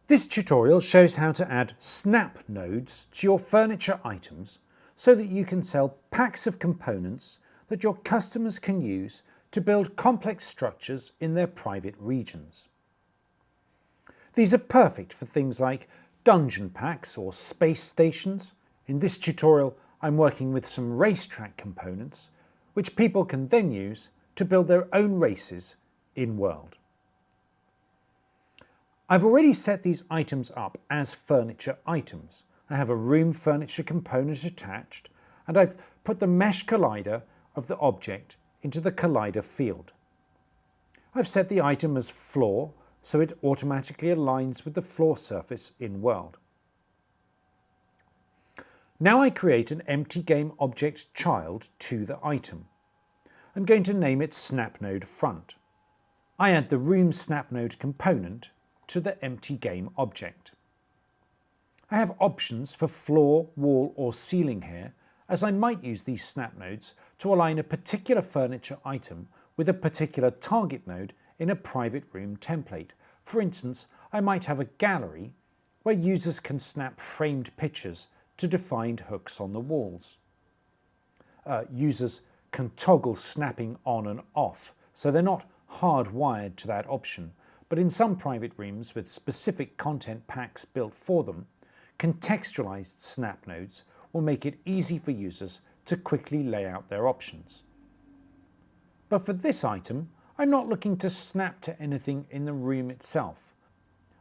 This tutorial shows how to add snap nodes to your furniture items so that you can sell packs of components that your customers can use to build complex structures in their private regions. These are perfect for things like dungeon packs or space stations. In this tutorial, I'm working with some racetrack components, which people can then use to build their own races in-world. I've already set these items up as furniture items. I have a room furniture component attached, and I've put the mesh collider of the object into the collider field. I've set the item as floor, so it automatically aligns with the floor surface in world. Now I create an empty game object child to the item. I'm going to name it SnapNode Front. I add the room SnapNode component to the empty game object. I have options for floor, wall or ceiling here, as I might use these snap nodes to align a particular furniture item with a particular target node in a private room template. For instance, I might have a gallery where users can snap framed pictures to defined hooks on the walls. Users can toggle snapping on and off, so they're not hardwired to that option. But in some private rooms with specific content packs built for them, contextualized snap nodes will make it easy for users to quickly lay out their options. But for this item, I'm not looking to snap to anything in the room itself.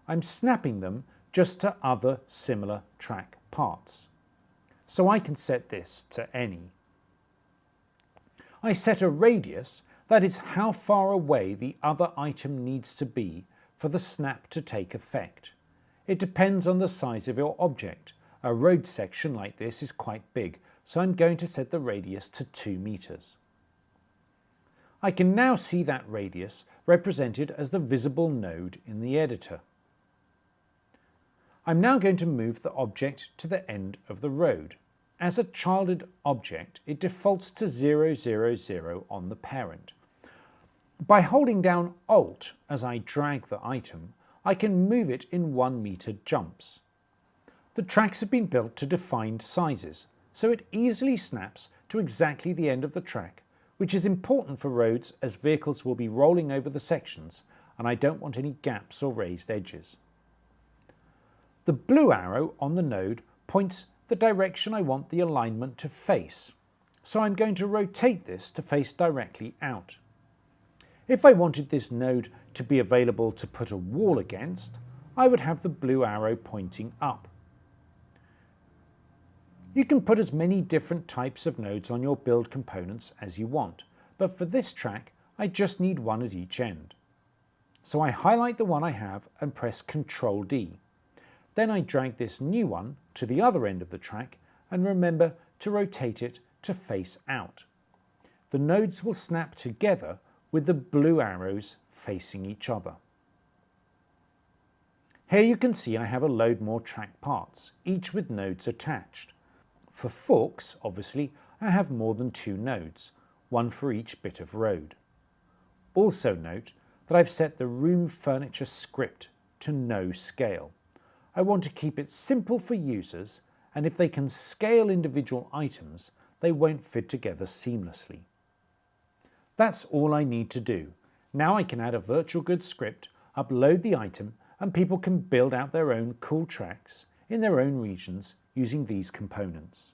I'm snapping them just to other similar track parts. So I can set this to any. I set a radius, that is how far away the other item needs to be for the snap to take effect. It depends on the size of your object. A road section like this is quite big, so I'm going to set the radius to 2 meters. I can now see that radius represented as the visible node in the editor. I'm now going to move the object to the end of the road. As a childed object, it defaults to 0, 0, 0 on the parent. By holding down Alt as I drag the item, I can move it in 1 meter jumps. The tracks have been built to defined sizes, so it easily snaps to exactly the end of the track, which is important for roads as vehicles will be rolling over the sections and I don't want any gaps or raised edges. The blue arrow on the node points the direction I want the alignment to face, so I'm going to rotate this to face directly out. If I wanted this node to be available to put a wall against, I would have the blue arrow pointing up. You can put as many different types of nodes on your build components as you want, but for this track, I just need one at each end. So I highlight the one I have and press Ctrl D. Then I drag this new one to the other end of the track and remember to rotate it to face out. The nodes will snap together with the blue arrows facing each other. Here you can see I have a load more track parts, each with nodes attached. For forks, obviously, I have more than 2 nodes, one for each bit of road. Also note that I've set the room furniture script to no scale. I want to keep it simple for users, and if they can scale individual items, they won't fit together seamlessly. That's all I need to do. Now I can add a virtual goods script, upload the item, and people can build out their own cool tracks in their own regions using these components.